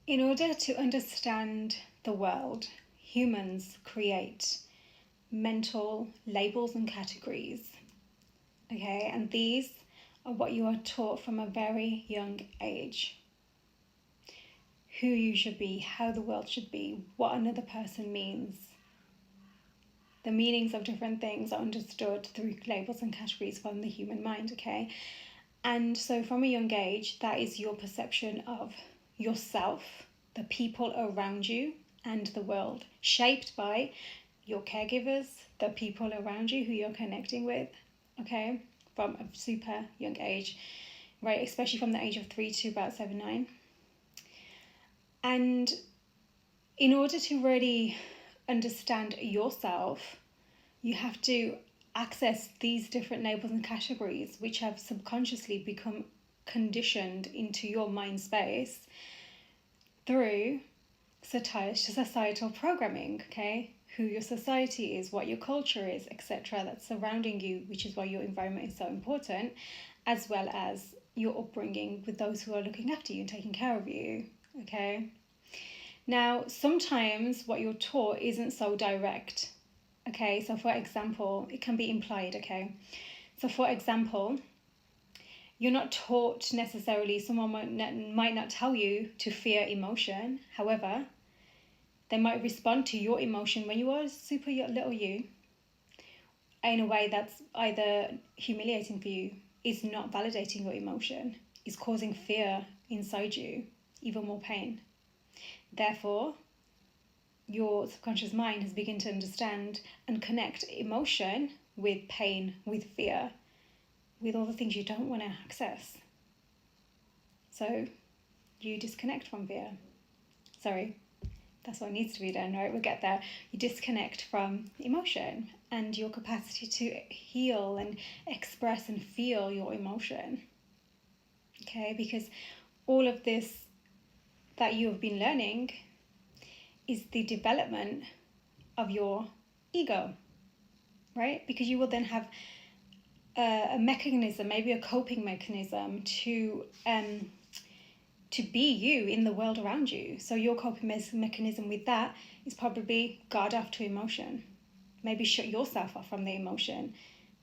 In order to understand the world, humans create mental labels and categories. Okay, and these are what you are taught from a very young age. Who you should be, how the world should be, what another person means. The meanings of different things are understood through labels and categories from the human mind, okay? And so from a young age, that is your perception of yourself, the people around you, and the world, shaped by your caregivers, the people around you who you're connecting with, okay? From a super young age, right? Especially from the age of 3 to about 7, 9. And in order to really understand yourself, you have to access these different labels and categories which have subconsciously become conditioned into your mind space through societal programming, okay? Who your society is, what your culture is, etc., that's surrounding you, which is why your environment is so important, as well as your upbringing with those who are looking after you and taking care of you, okay? Now, sometimes what you're taught isn't so direct, okay? So, for example, it can be implied, okay? So, for example, you're not taught necessarily, someone might not tell you to fear emotion. However, they might respond to your emotion when you are super little you in a way that's either humiliating for you, is not validating your emotion, is causing fear inside you, even more pain. Therefore, your subconscious mind has begun to understand and connect emotion with pain, with fear, with all the things you don't want to access. So you disconnect from fear. Sorry, that's what needs to be done, right? We'll get there. You disconnect from emotion and your capacity to heal and express and feel your emotion. Okay, because all of this that you have been learning is the development of your ego, right? Because you will then have a mechanism, maybe a coping mechanism to be you in the world around you. So your coping mechanism with that is probably guard off to emotion. Maybe shut yourself off from the emotion,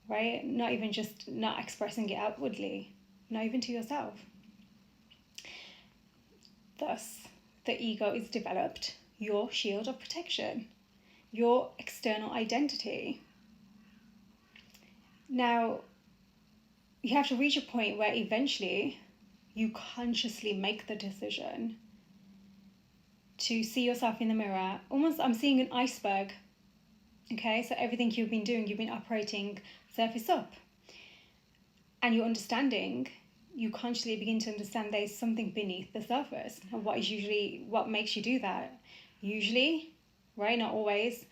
right? Not even just not expressing it outwardly, not even to yourself. Thus, the ego is developed, your shield of protection, your external identity. Now, you have to reach a point where eventually you consciously make the decision to see yourself in the mirror. Almost, I'm seeing an iceberg. Okay, so everything you've been doing, you've been operating surface up. And you're understanding, you consciously begin to understand there's something beneath the surface. And what makes you do that? Usually, right, not always,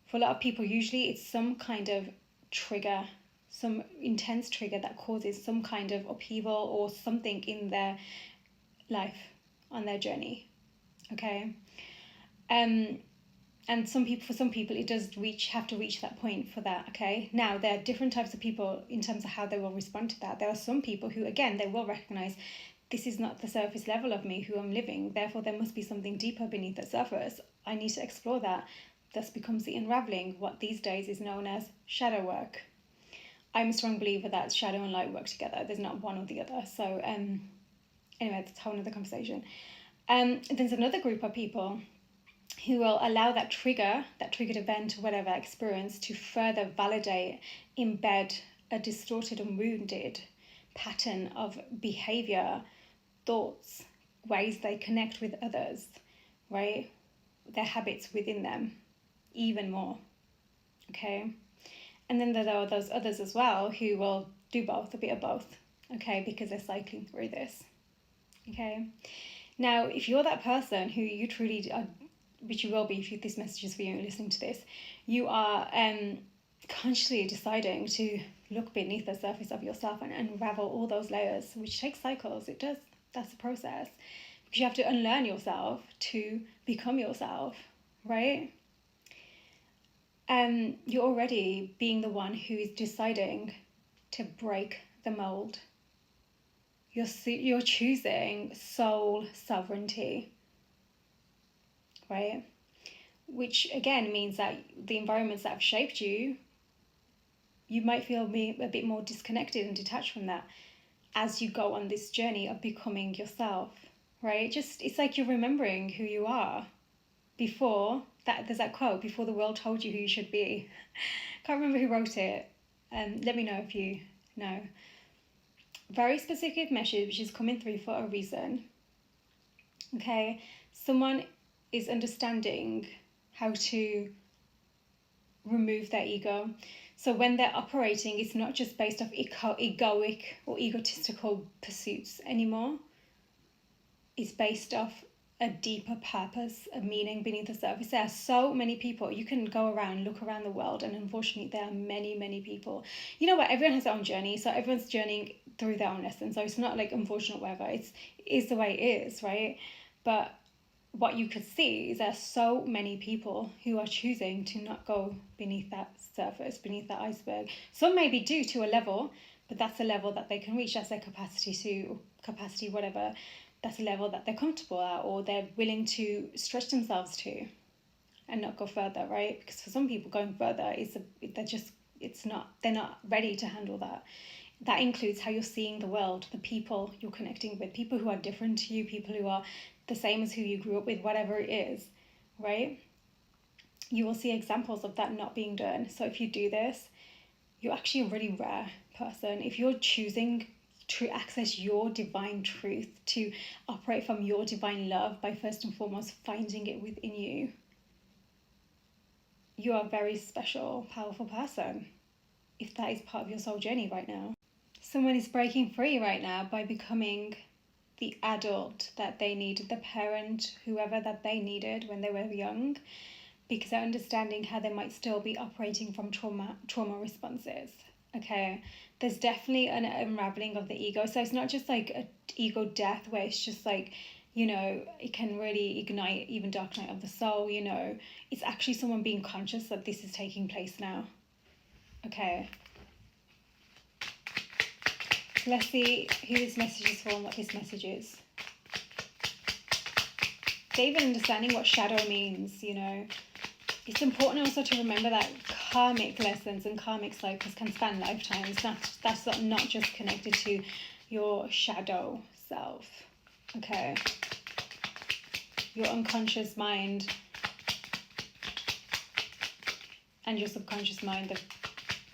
for a lot of people, usually it's some kind of trigger, some intense trigger that causes some kind of upheaval or something in their life on their journey. Okay. And for some people it does have to reach that point for that. Okay, now there are different types of people in terms of how they will respond to that. There are some people who, again, they will recognize this is not the surface level of me who I'm living, therefore there must be something deeper beneath the surface. I need to explore that. Thus becomes the unraveling, what these days is known as shadow work. I'm a strong believer that shadow and light work together. There's not one or the other. So anyway, that's a whole other conversation. There's another group of people who will allow that triggered event or whatever experience to further validate, embed a distorted and wounded pattern of behavior, thoughts, ways they connect with others, right? Their habits within them, even more. Okay. And then there are those others as well who will do both, a bit of both, okay, because they're cycling through this. Okay. Now, if you're that person who you truly are, which you will be if this message is for you and listening to this, you are consciously deciding to look beneath the surface of yourself and unravel all those layers, which takes cycles. It does. That's the process. Because you have to unlearn yourself to become yourself, right? You're already being the one who is deciding to break the mold. You're choosing soul sovereignty. right? Which again means that the environments that have shaped you, you might feel a bit more disconnected and detached from that as you go on this journey of becoming yourself, right? Just, it's like you're remembering who you are before that. There's that quote, before the world told you who you should be. Can't remember who wrote it. Let me know if you know. Very specific message which is coming through for a reason. Okay, someone is understanding how to remove their ego. So when they're operating, it's not just based off egoic or egotistical pursuits anymore. It's based off a deeper purpose, a meaning beneath the surface. There are so many people. You can go around, look around the world, and unfortunately there are many, many people. You know what? Everyone has their own journey, so everyone's journeying through their own lesson. So it's not like unfortunate whatever. It is the way it is, right? But what you could see is there are so many people who are choosing to not go beneath that surface, beneath that iceberg. Some maybe do to a level, but that's a level that they can reach. That's their capacity, whatever. That's a level that they're comfortable at, or they're willing to stretch themselves to and not go further, right? Because for some people, going further they're not ready to handle that. That includes how you're seeing the world, the people you're connecting with, people who are different to you, people who are the same as who you grew up with, whatever it is, right? You will see examples of that not being done. So if you do this, you're actually a really rare person. If you're choosing to access your divine truth, to operate from your divine love by first and foremost finding it within you, you are a very special, powerful person. If that is part of your soul journey right now, someone is breaking free right now by becoming the adult that they needed, the parent, whoever that they needed when they were young, because they're understanding how they might still be operating from trauma responses. Okay, there's definitely an unraveling of the ego. So it's not just like an ego death where it's just like, you know, it can really ignite even dark night of the soul, you know. It's actually someone being conscious that this is taking place now. Okay. Let's see who this message is for and what this message is. They're even understanding what shadow means, you know. It's important also to remember that karmic lessons and karmic cycles can span lifetimes. That's not just connected to your shadow self. Okay. Your unconscious mind and your subconscious mind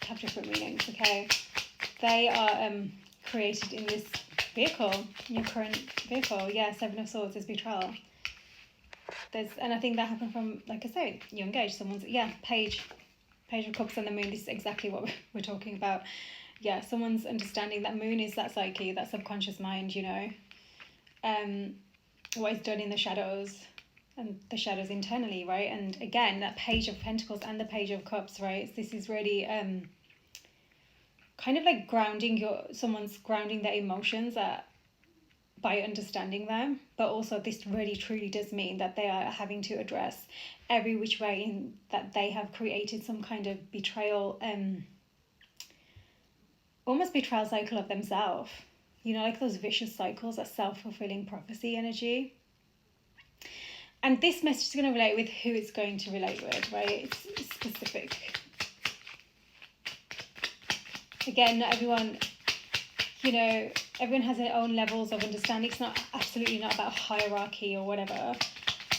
have different meanings, okay? They are created in this vehicle, in your current vehicle. Yeah, Seven of Swords is betrayal. And I think that happened from, like I said, young age. Someone's, Page of Cups and the Moon. This is exactly what we're talking about. Yeah, someone's understanding that moon is that psyche, that subconscious mind, you know. What is done in the shadows and the shadows internally, right? And again, that Page of Pentacles and the Page of Cups, right? This is really kind of like someone's grounding their emotions by understanding them, but also this really truly does mean that they are having to address every which way in that they have created some kind of betrayal, almost betrayal cycle of themselves, you know, like those vicious cycles, that self-fulfilling prophecy energy. And this message is going to relate with who it's going to relate with, right? It's specific. Again, not everyone, you know, everyone has their own levels of understanding. It's absolutely not about hierarchy or whatever,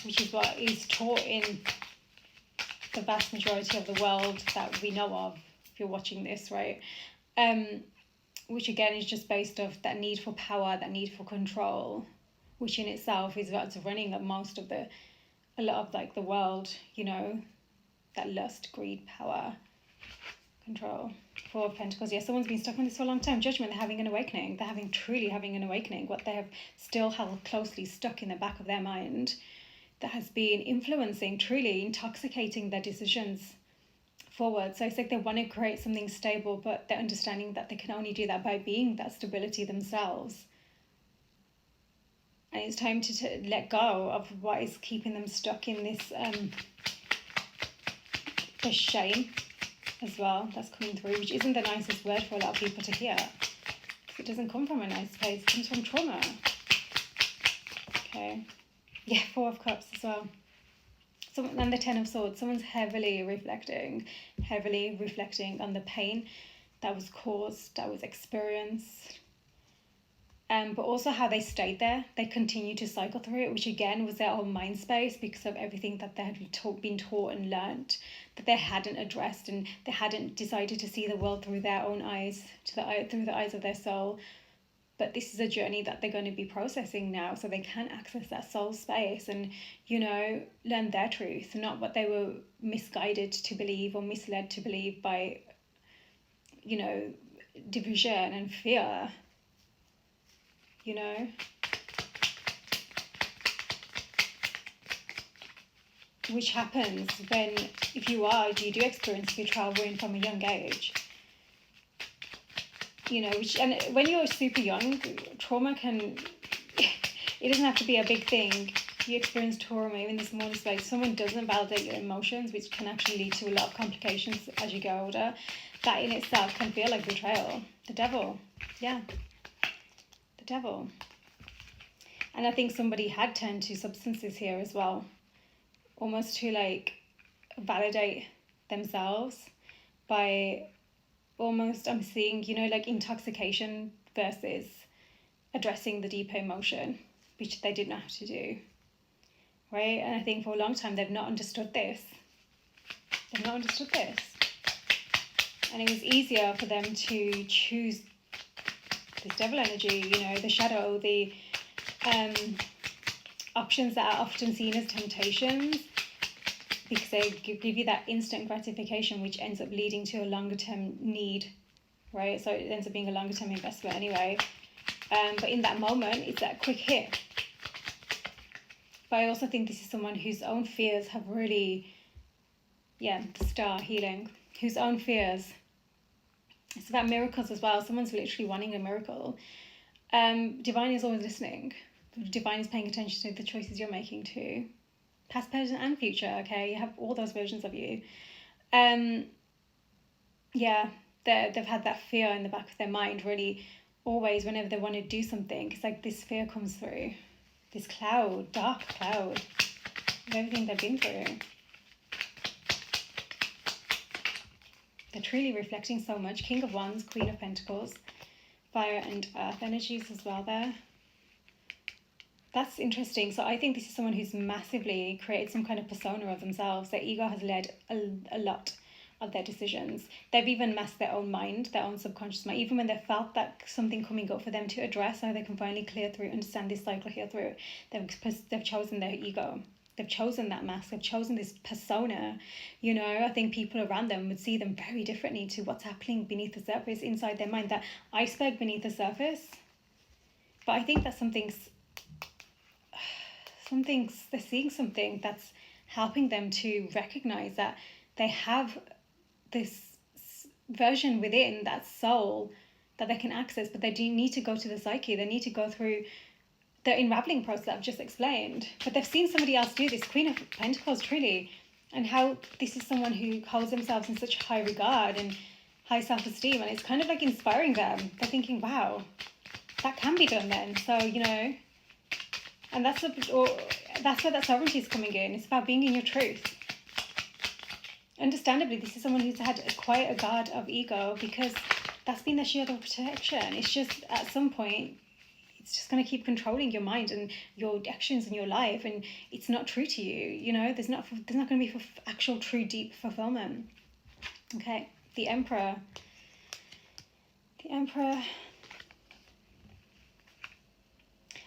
which is what is taught in the vast majority of the world that we know of, if you're watching this, right? Which again is just based off that need for power, that need for control, which in itself is what's running a lot of like the world, you know, that lust, greed, power, control. Four of Pentacles. Yeah, someone's been stuck on this for a long time. Judgment. They're having an awakening. They're truly having an awakening. What they have still held closely stuck in the back of their mind that has been influencing, truly intoxicating their decisions forward. So it's like they want to create something stable, but they're understanding that they can only do that by being that stability themselves. And it's time to let go of what is keeping them stuck in this the shame as well that's coming through, which isn't the nicest word for a lot of people to hear. It doesn't come from a nice place, it comes from trauma. Okay. Yeah, Four of Cups as well. And the Ten of Swords, someone's heavily reflecting on the pain that was caused, that was experienced, but also how they stayed there. They continued to cycle through it, which again was their own mind space because of everything that they had been taught and learned that they hadn't addressed, and they hadn't decided to see the world through their own eyes, through the eyes of their soul. But this is a journey that they're going to be processing now, so they can access that soul space and, learn their truth, not what they were misguided to believe or misled to believe by, division and fear, which happens if you do experience betrayal from a young age. And when you're super young, trauma it doesn't have to be a big thing. You experience trauma in this smallest space. Someone doesn't validate your emotions, which can actually lead to a lot of complications as you get older. That in itself can feel like betrayal. The devil. Yeah. The devil. And I think somebody had turned to substances here as well. Almost to validate themselves by almost, I'm seeing, intoxication versus addressing the deeper emotion, which they did not have to do, right? And I think for a long time they've not understood this. And it was easier for them to choose this devil energy, the shadow, the options that are often seen as temptations, because they give you that instant gratification, which ends up leading to a longer term need, right? So it ends up being a longer term investment anyway. But in that moment, it's that quick hit. But I also think this is someone whose own fears have really, the star healing, whose own fears. It's about miracles as well. Someone's literally wanting a miracle. Divine is always listening. Divine is paying attention to the choices you're making too. Past, present, and future, okay? You have all those versions of you. They've had that fear in the back of their mind, really, always, whenever they want to do something. It's like this fear comes through. This cloud, dark cloud, of everything they've been through. They're truly reflecting so much. King of Wands, Queen of Pentacles, fire and earth energies as well there. That's interesting. So I think this is someone who's massively created some kind of persona of themselves. Their ego has led a lot of their decisions. They've even masked their own mind, their own subconscious mind. Even when they felt that something coming up for them to address, so they can finally clear through, understand this cycle, heal through, they've chosen their ego. They've chosen that mask. They've chosen this persona. I think people around them would see them very differently to what's happening beneath the surface, inside their mind, that iceberg beneath the surface. But I think that they're seeing something that's helping them to recognize that they have this version within that soul that they can access, but they do need to go to the psyche. They need to go through the unraveling process that I've just explained. But they've seen somebody else do this, Queen of Pentacles, truly, and how this is someone who holds themselves in such high regard and high self-esteem, and it's kind of like inspiring them. They're thinking, wow, that can be done then. So, and that's where that sovereignty is coming in. It's about being in your truth. Understandably, this is someone who's had quite a guard of ego, because that's been their shield of protection. It's just at some point, it's just going to keep controlling your mind and your actions in your life, and it's not true to you. There's not going to be actual true deep fulfillment. Okay, the Emperor.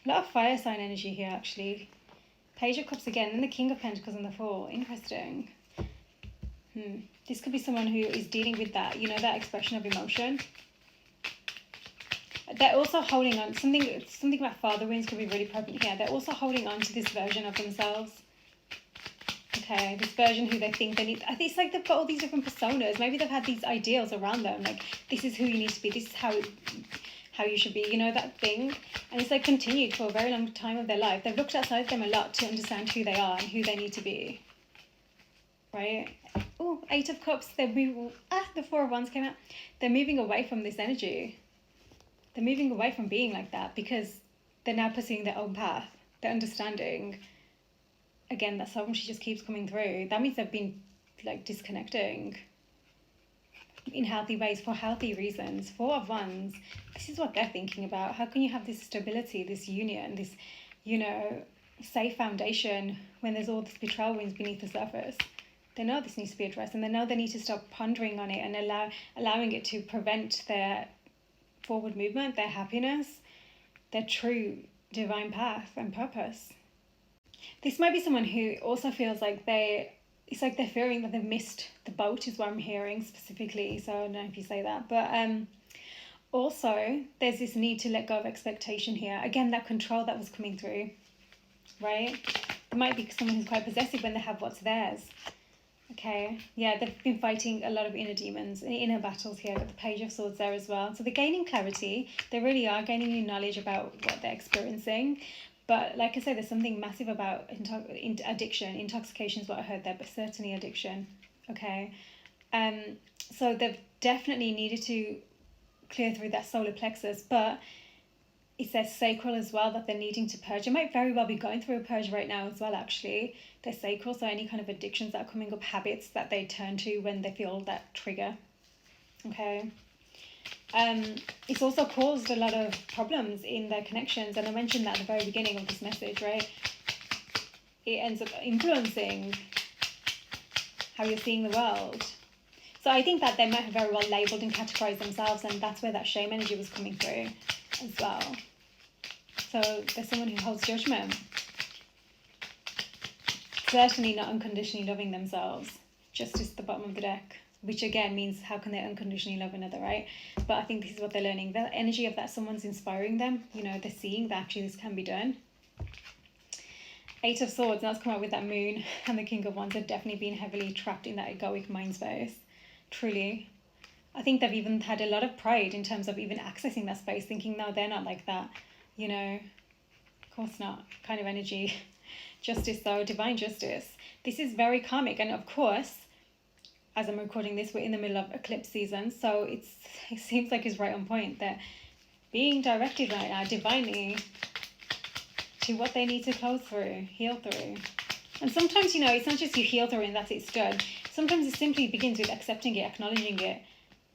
A lot of fire sign energy here, actually. Page of Cups again, and the King of Pentacles on the Four. Interesting. This could be someone who is dealing with that, that expression of emotion. They're also holding on. Something about father wounds could be really prevalent here. They're also holding on to this version of themselves. Okay, this version who they think they need. I think it's like they've got all these different personas. Maybe they've had these ideals around them, like this is who you need to be. This is how you should be. That thing. And it's continued for a very long time of their life. They've looked outside them a lot to understand who they are and who they need to be. Right? Oh, Eight of Cups. The Four of Wands came out. They're moving away from this energy. They're moving away from being like that because they're now pursuing their own path. They're understanding again, that sovereignty just keeps coming through. That means they've been like disconnecting in healthy ways for healthy reasons. Four of Wands, this is what they're thinking about. How can you have this stability, this union, this, safe foundation when there's all this betrayal wounds beneath the surface? They know this needs to be addressed, and they know they need to stop pondering on it and allowing it to prevent their forward movement, their happiness, their true divine path and purpose. This might be someone who also feels like it's like they're fearing that they've missed the boat, is what I'm hearing specifically. So I don't know if you say that, but also there's this need to let go of expectation here. Again, that control that was coming through, right? It might be someone who's quite possessive when they have what's theirs. Okay, yeah, they've been fighting a lot of inner demons, inner battles here. Got the Page of Swords there as well. So they're gaining clarity. They really are gaining new knowledge about what they're experiencing. But like I said, there's something massive about addiction. Intoxication is what I heard there, but certainly addiction. Okay, so they've definitely needed to clear through that solar plexus, but it says sacral as well that they're needing to purge. They might very well be going through a purge right now as well, actually. Their sacral, so any kind of addictions that are coming up, habits that they turn to when they feel that trigger. Okay. It's also caused a lot of problems in their connections, and I mentioned that at the very beginning of this message, right? It ends up influencing how you're seeing the world. So I think that they might have very well labelled and categorised themselves, and that's where that shame energy was coming through as well. So there's someone who holds judgment. Certainly not unconditionally loving themselves. Justice at the bottom of the deck, which again means how can they unconditionally love another, right? But I think this is what they're learning. The energy of that someone's inspiring them. They're seeing that actually this can be done. Eight of Swords, that's come out with that Moon, and the King of Wands have definitely been heavily trapped in that egoic mind space. Truly. I think they've even had a lot of pride in terms of even accessing that space, thinking, no, they're not like that. Of course not. Kind of energy. Justice though, divine justice. This is very karmic, and of course, as I'm recording this, we're in the middle of eclipse season, so it seems like it's right on point. They're being directed right now divinely to what they need to close through, heal through. And sometimes, it's not just you heal through and that's it's done. Sometimes it simply begins with accepting it, acknowledging it,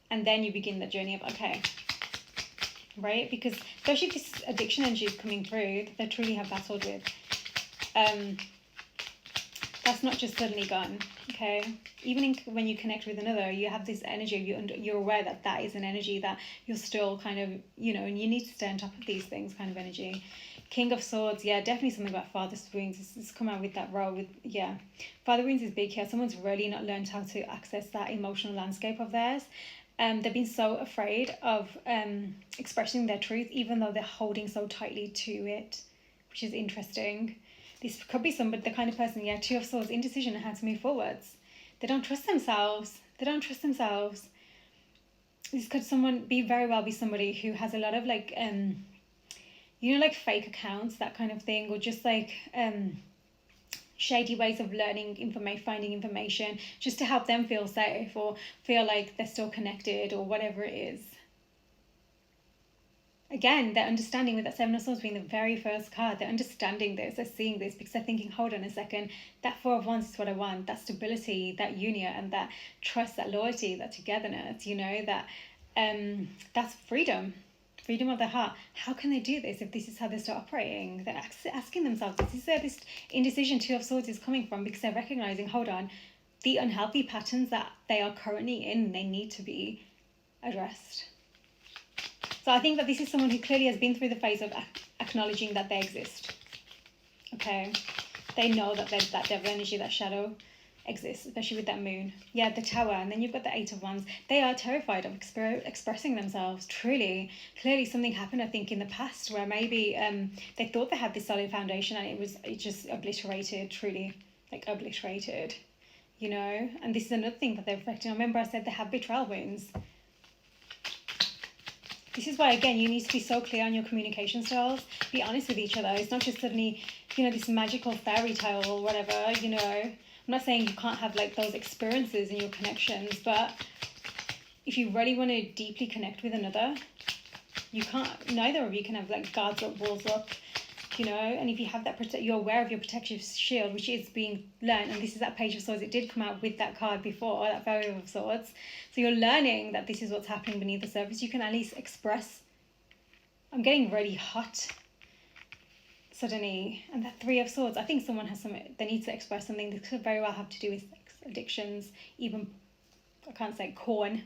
and then you begin the journey of, okay, right? Because especially if this addiction energy is coming through that they truly have battled with, that's not just suddenly gone, okay? Even when you connect with another, you have this energy, you're aware that is an energy that you're still kind of, and you need to stay on top of these things kind of energy. King of Swords, yeah, definitely something about father's wounds. It's come out with that role with, yeah. Father wounds is big here. Someone's really not learned how to access that emotional landscape of theirs. They've been so afraid of expressing their truth, even though they're holding so tightly to it, which is interesting. This could be somebody, the kind of person, yeah, Two of Swords, indecision on how to move forwards. They don't trust themselves. This could very well be somebody who has a lot of like, like fake accounts, that kind of thing, or just like shady ways of learning finding information, just to help them feel safe or feel like they're still connected or whatever it is. Again, they're understanding with that Seven of Swords being the very first card. They're understanding this, they're seeing this, because they're thinking, hold on a second, that Four of Wands is what I want. That stability, that union, and that trust, that loyalty, that togetherness, that's freedom of the heart. How can they do this if this is how they start operating? They're asking themselves, this is where this indecision Two of Swords is coming from, because they're recognizing, hold on, the unhealthy patterns that they are currently in, they need to be addressed. So I think that this is someone who clearly has been through the phase of acknowledging that they exist. Okay? They know that there's that devil energy, that shadow exists, especially with that Moon. Yeah, the Tower, and then you've got the Eight of Wands. They are terrified of expressing themselves, truly. Clearly something happened, I think, in the past where maybe they thought they had this solid foundation and it just obliterated, truly, like obliterated, And this is another thing that they're reflecting on. Remember I said they have betrayal wounds. This is why, again, you need to be so clear on your communication styles. Be honest with each other. It's not just suddenly, this magical fairy tale or whatever, I'm not saying you can't have like those experiences in your connections, but if you really want to deeply connect with another, neither of you can have like guards up, walls up, you know. And if you have that, you're aware of your protective shield, which is being learned. And this is that Page of Swords. It did come out with that card before, that Variable of Swords. So you're learning that this is what's happening beneath the surface. You can at least express. I'm getting really hot suddenly. And that Three of Swords, I think someone has they need to express something. This could very well have to do with sex addictions, even, I can't say corn.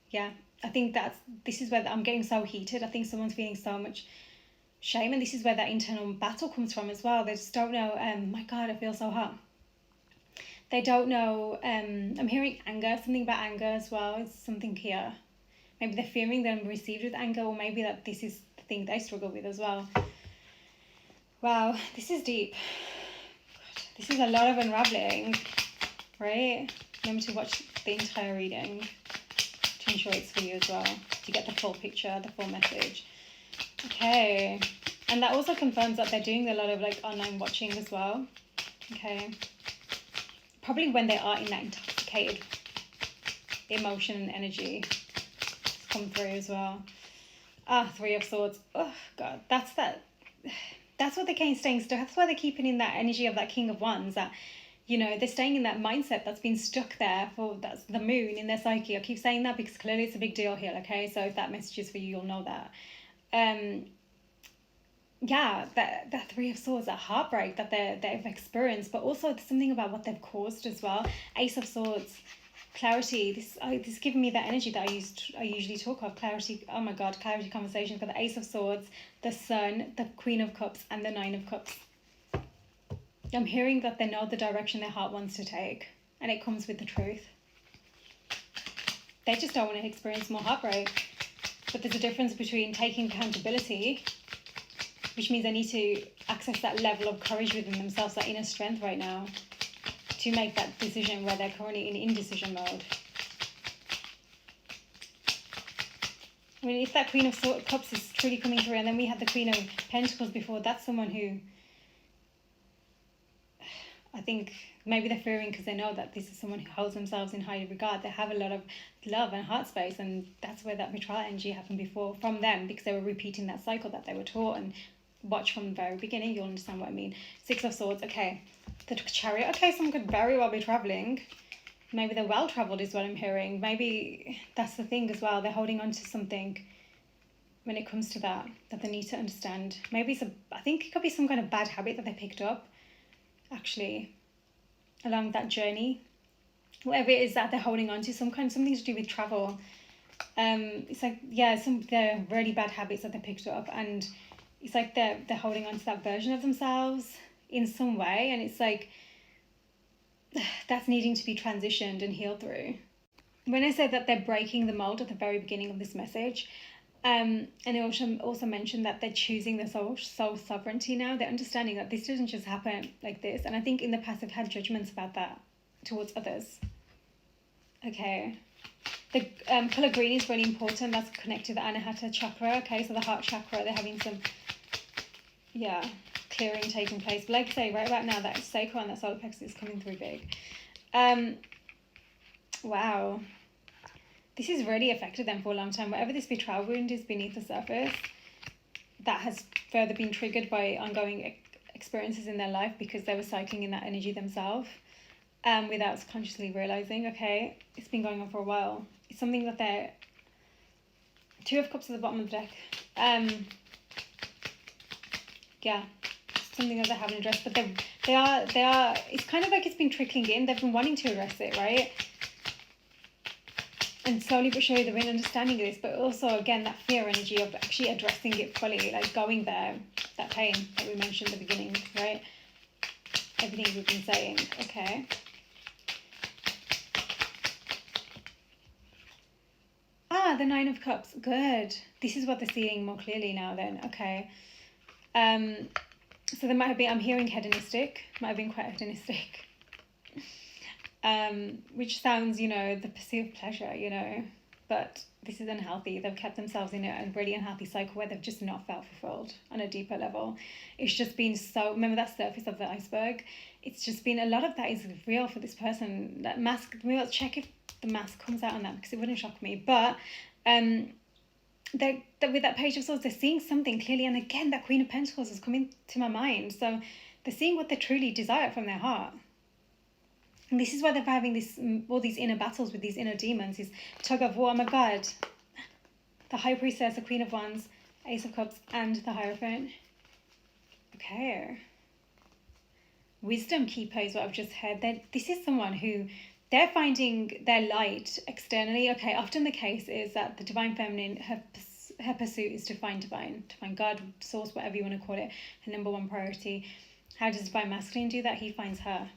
Yeah, I think this is where I'm getting so heated. I think someone's feeling so much shame, and this is where that internal battle comes from as well. They just don't know. My God, I feel so hot. They don't know. I'm hearing anger, something about anger as well. It's something here. Maybe they're fearing that I'm received with anger, or maybe that this is the thing they struggle with as well. Wow, this is deep. This is a lot of unraveling, right? Remember to watch the entire reading to ensure it's for you as well, to get the full picture, the full message. Okay, and that also confirms that they're doing a lot of like online watching as well. Okay, probably when they are in that intoxicated emotion and energy, it's come through as well. Three of Swords. Oh God, that's what they're staying stuck. That's why they're keeping in that energy of that King of Wands. That, you know, they're staying in that mindset that's been stuck there that's the moon in their psyche. I keep saying that because clearly it's a big deal here. Okay, so if that message is for you, you'll know that. Yeah, that Three of Swords, that heartbreak that they've experienced, but also something about what they've caused as well. Ace of Swords, clarity. This is giving me that energy that I usually talk of. Clarity. Oh my God, clarity conversations. Got the Ace of Swords, the Sun, the Queen of Cups, and the Nine of Cups. I'm hearing that they know the direction their heart wants to take, and it comes with the truth. They just don't want to experience more heartbreak. But there's a difference between taking accountability, which means they need to access that level of courage within themselves, that inner strength right now, to make that decision where they're currently in indecision mode. I mean, if that Queen of Cups is truly coming through, and then we had the Queen of Pentacles before, that's someone who, I think maybe they're fearing because they know that this is someone who holds themselves in high regard. They have a lot of love and heart space, and that's where that betrayal energy happened before from them, because they were repeating that cycle that they were taught. And watch from the very beginning, you'll understand what I mean. Six of Swords, okay. The Chariot, okay, someone could very well be traveling. Maybe they're well traveled is what I'm hearing. Maybe that's the thing as well. They're holding on to something when it comes to that they need to understand. Maybe I think it could be some kind of bad habit that they picked up, actually, along that journey. Whatever it is that they're holding on to, something to do with travel. It's like, yeah, they're really bad habits that they picked up, and it's like they're holding on to that version of themselves in some way, and it's like that's needing to be transitioned and healed through. When I say that they're breaking the mold at the very beginning of this message, and I also mentioned that they're choosing their soul sovereignty now. They're understanding that this doesn't just happen like this. And I think in the past they've had judgments about that towards others. Okay. The colour green is really important. That's connected to the Anahata chakra. Okay, so the heart chakra, they're having some, clearing taking place. But like I say, right about now, that sacral and that solar plexus is coming through big. Wow. This has really affected them for a long time. Whatever this betrayal wound is beneath the surface, that has further been triggered by ongoing experiences in their life, because they were cycling in that energy themselves, without consciously realising, okay, it's been going on for a while. It's something that they're... Two of Cups at the bottom of the deck. Something that they haven't addressed, but they are, it's kind of like it's been trickling in. They've been wanting to address it, right? And slowly but surely they've been understanding this, but also, again, that fear energy of actually addressing it fully, like going there, that pain that we mentioned at the beginning, right? Everything we've been saying, okay. The Nine of Cups, good. This is what they're seeing more clearly now then, okay. So there might have been, I'm hearing hedonistic, might have been quite hedonistic. Which sounds, the pursuit of pleasure, but this is unhealthy. They've kept themselves in a really unhealthy cycle where they've just not felt fulfilled on a deeper level. It's just been remember that surface of the iceberg? It's just been, a lot of that is real for this person. That mask, maybe let's check if the mask comes out on that, because it wouldn't shock me. But they're with that Page of Swords, they're seeing something clearly. And again, that Queen of Pentacles is coming to my mind. So they're seeing what they truly desire from their heart. And this is why they're having all these inner battles with these inner demons, this tug of war. Oh my God. The High Priestess, the Queen of Wands, Ace of Cups, and the Hierophant. Okay. Wisdom Keeper is what I've just heard. This is someone who they're finding their light externally. Okay, often the case is that the Divine Feminine, her pursuit is to find God, source, whatever you want to call it, her number one priority. How does Divine Masculine do that? He finds her,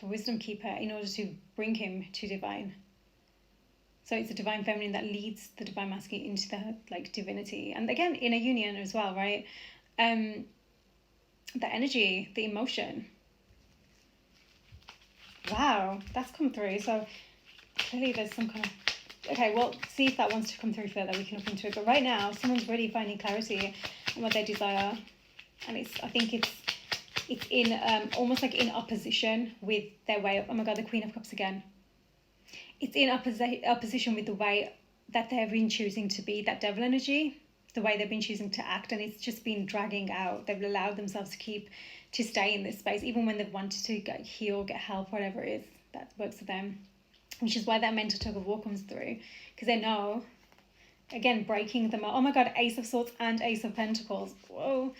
the Wisdom Keeper, in order to bring him to divine. So it's the Divine Feminine that leads the Divine Masculine into the divinity. And again, in a union as well, right? The energy, the emotion. Wow, that's come through. So clearly there's some kind of... Okay, well, see if that wants to come through further. We can look into it. But right now, someone's really finding clarity on what they desire. And I think it's in almost like in opposition with their way of... Oh my God, the Queen of Cups again. It's in opposition with the way that they've been choosing to be, that devil energy, the way they've been choosing to act, and it's just been dragging out. They've allowed themselves to stay in this space, even when they've wanted to heal, get help, whatever it is that works for them, which is why that mental tug of war comes through, because they know, again, breaking them up. Oh my God, Ace of Swords and Ace of Pentacles. Whoa,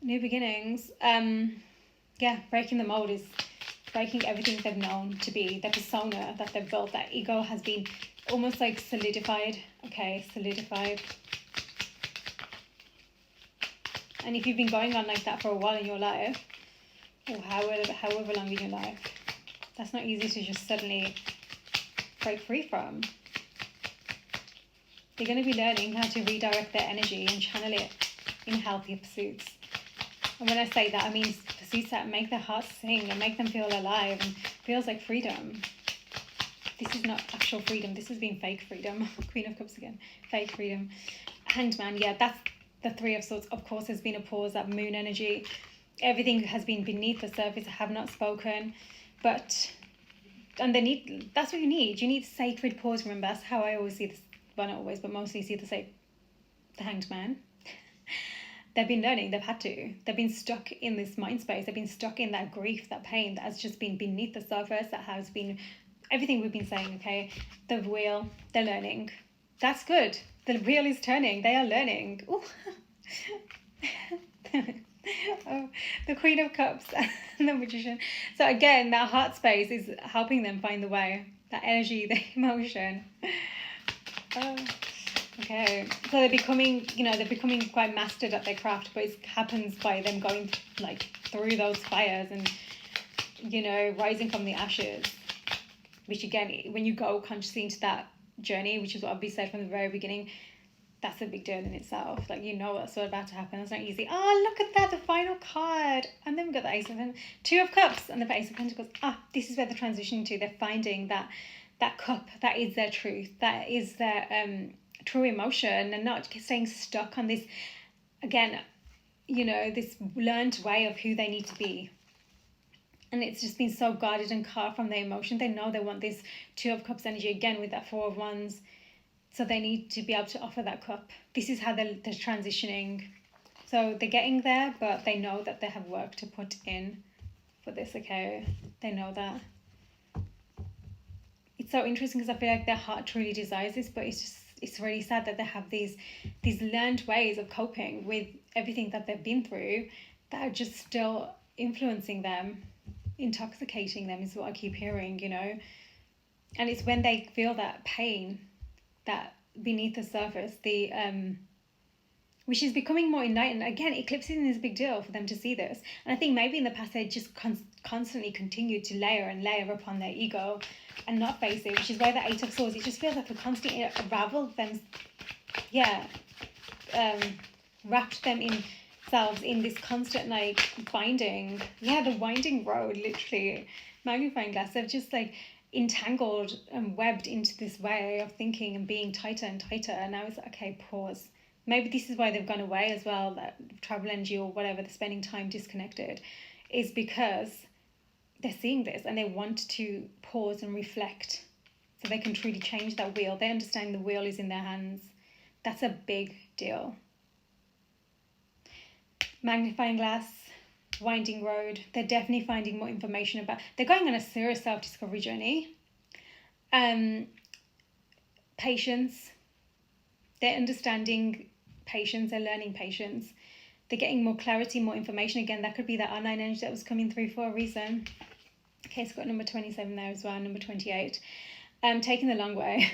new beginnings. Yeah, breaking the mold is breaking everything they've known to be, their persona that they've built. That ego has been almost like solidified. Okay, solidified. And if you've been going on like that for a while in your life, or however long in your life, that's not easy to just suddenly break free from. They're going to be learning how to redirect their energy and channel it in healthier pursuits. And when I say that, I mean pursuits that make their hearts sing and make them feel alive and feels like freedom. This is not actual freedom. This has been fake freedom. Queen of Cups again. Fake freedom. Hanged Man. Yeah, that's the Three of Swords. Of course, there's been a pause. That moon energy. Everything has been beneath the surface. I have not spoken. But... And that's what you need. You need sacred pause. Remember, that's how I always see this. Well, not always, but mostly see the Hanged Man. They've been learning, they've had to. They've been stuck in this mind space. They've been stuck in that grief, that pain that has just been beneath the surface, that has been everything we've been saying, okay? The wheel, they're learning. That's good. The wheel is turning. They are learning. Ooh. Oh, the Queen of Cups and the Magician. So again, that heart space is helping them find the way. That energy, the emotion. Oh. Okay, so they're becoming quite mastered at their craft, but it happens by them going through those fires and, rising from the ashes, which again, when you go consciously into that journey, which is what I've said from the very beginning, that's a big deal in itself. What's sort of about to happen. It's not easy. Oh, look at that, the final card. And then we've got the Ace of Pentacles, Two of Cups and the Ace of Pentacles. This is where they're transitioning to. They're finding that cup, that is their truth, that is their true emotion, and not staying stuck on this, again, this learned way of who they need to be. And it's just been so guarded and cut from their emotion. They know they want this Two of Cups energy again with that Four of Wands. So they need to be able to offer that cup. This is how they're transitioning. So they're getting there, but they know that they have work to put in for this, okay? They know that. It's so interesting because I feel like their heart truly desires this, but it's really sad that they have these learned ways of coping with everything that they've been through that are just still influencing them, intoxicating them is what I keep hearing, And it's when they feel that pain, that beneath the surface, which is becoming more enlightened. Again, eclipsing is a big deal for them to see this. And I think maybe in the past they just constantly continued to layer and layer upon their ego and not face it, which is why the Eight of Swords, it just feels like they constantly unraveled them, wrapped them in themselves in this constant binding. Yeah, the winding road, literally. Magnifying glass. They've just entangled and webbed into this way of thinking and being tighter and tighter. And now it's okay, pause. Maybe this is why they've gone away as well, that travel energy or whatever, they're spending time disconnected, is because they're seeing this and they want to pause and reflect so they can truly change that wheel. They understand the wheel is in their hands. That's a big deal. Magnifying glass, winding road. They're definitely finding more information about. They're going on a serious self-discovery journey. Patience. They're understanding patience. They're learning patience. They're getting more clarity, more information. Again, that could be that online energy that was coming through for a reason. Okay, it's got number 27 there as well, number 28. Taking the long way.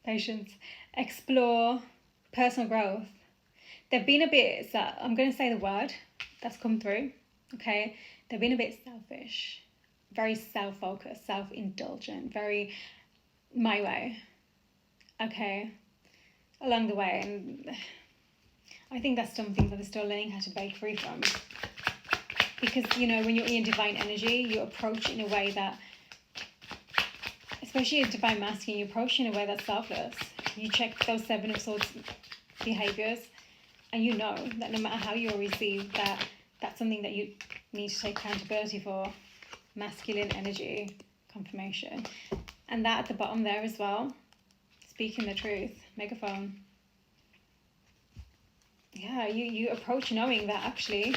Patience. Explore. Personal growth. They've been a bit, I'm going to say the word that's come through, okay? They've been a bit selfish, very self-focused, self-indulgent, very my way, okay, along the way. And I think that's something that they're still learning how to break free from. Because, you know, when you're in divine energy, you approach in a way that, especially a divine masculine, you approach in a way that's selfless. You check those Seven of Swords behaviors, and you know that no matter how you're received, that's something that you need to take accountability for. Masculine energy, confirmation. And that at the bottom there as well, speaking the truth, megaphone. Yeah, you approach knowing that actually,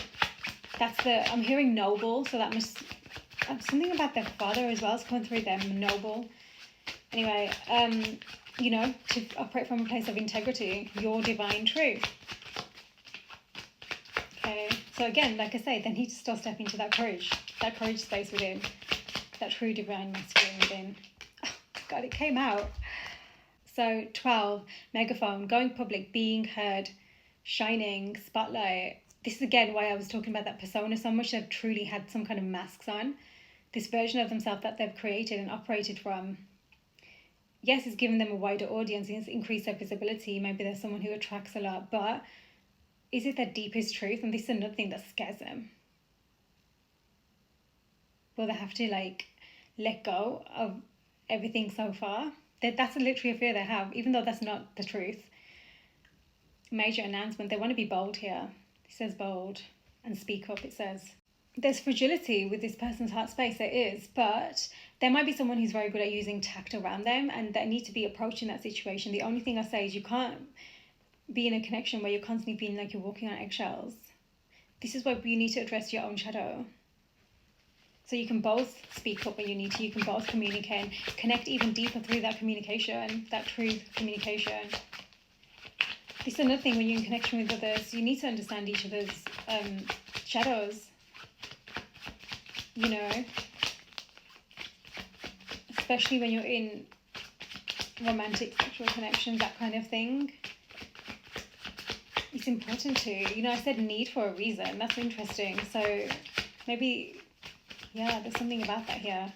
I'm hearing noble, so that must, something about their father as well is coming through them, noble. Anyway, you know, to operate from a place of integrity, your divine truth. Okay, so again, like I say, they need to still step into that courage space within, that true divine masculine within. Oh, God, it came out. So 12, megaphone, going public, being heard, shining, spotlight. This is again why I was talking about that persona so much. They've truly had some kind of masks on. This version of themselves that they've created and operated from. Yes, it's given them a wider audience, it's increased their visibility. Maybe there's someone who attracts a lot, but is it their deepest truth? And this is another thing that scares them. Will they have to let go of everything so far? That's literally a fear they have, even though that's not the truth. Major announcement. They want to be bold here. It says bold and speak up, it says. There's fragility with this person's heart space, there is, but there might be someone who's very good at using tact around them and they need to be approaching that situation. The only thing I say is you can't be in a connection where you're constantly feeling like you're walking on eggshells. This is where you need to address your own shadow. So you can both speak up when you need to, you can both communicate and connect even deeper through that communication, that truth communication. This is another thing when you're in connection with others, you need to understand each other's shadows, you know, especially when you're in romantic sexual connections, that kind of thing. It's important to, you know, I said need for a reason. That's interesting. So maybe, yeah, there's something about that here.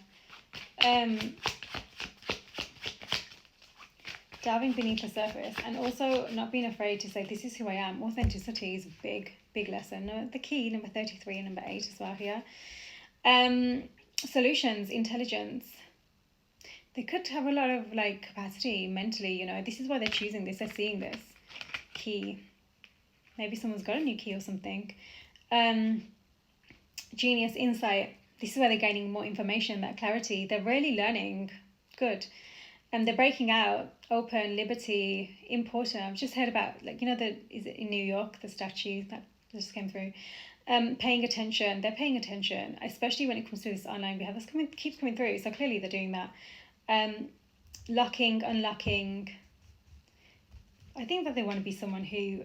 Diving beneath the surface and also not being afraid to say, this is who I am. Authenticity is a big lesson. The key, number 33 and number 8 as well here. Solutions, intelligence. They could have a lot of capacity mentally, you know. This is why they're choosing this. They're seeing this. Key. Maybe someone's got a new key or something. Genius, insight. This is where they're gaining more information, that clarity. They're really learning. Good. And they're breaking out, open, liberty, important. I've just heard about, is it in New York, the statue that just came through. Paying attention. They're paying attention, especially when it comes to this online behavior. That's keeps coming through. So clearly they're doing that. Locking, unlocking. I think that they want to be someone who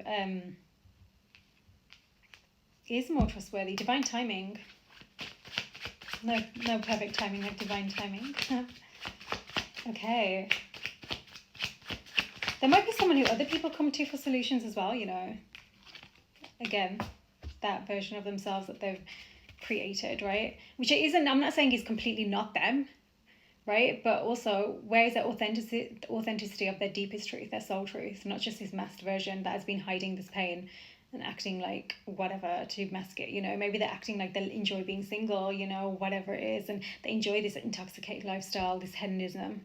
is more trustworthy. Divine timing. No perfect timing, like divine timing. Okay. There might be someone who other people come to for solutions as well, you know. Again, that version of themselves that they've created, right? Which it isn't, I'm not saying it's completely not them, right? But also, where is that authenticity of their deepest truth, their soul truth, not just this masked version that has been hiding this pain and acting like whatever to mask it, you know. Maybe they're acting like they enjoy being single, you know, whatever it is, and they enjoy this intoxicated lifestyle, this hedonism.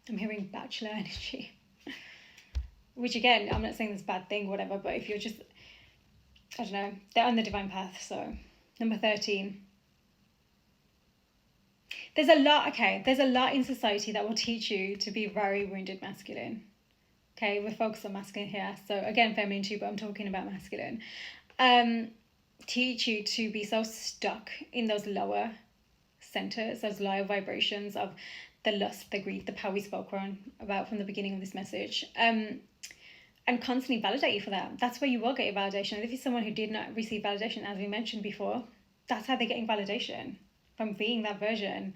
I'm hearing bachelor energy. Which again, I'm not saying this bad thing, whatever, but if you're just, I don't know, they're on the divine path. So number 13. there's a lot in society that will teach you to be very wounded masculine. Okay, we're focused on masculine here. So again, feminine too, but I'm talking about masculine. Teach you to be so stuck in those lower centers, those lower vibrations of the lust, the greed, the power we spoke about from the beginning of this message. And constantly validate you for that. That's where you will get your validation. And if you're someone who did not receive validation, as we mentioned before, that's how they're getting validation, from being that version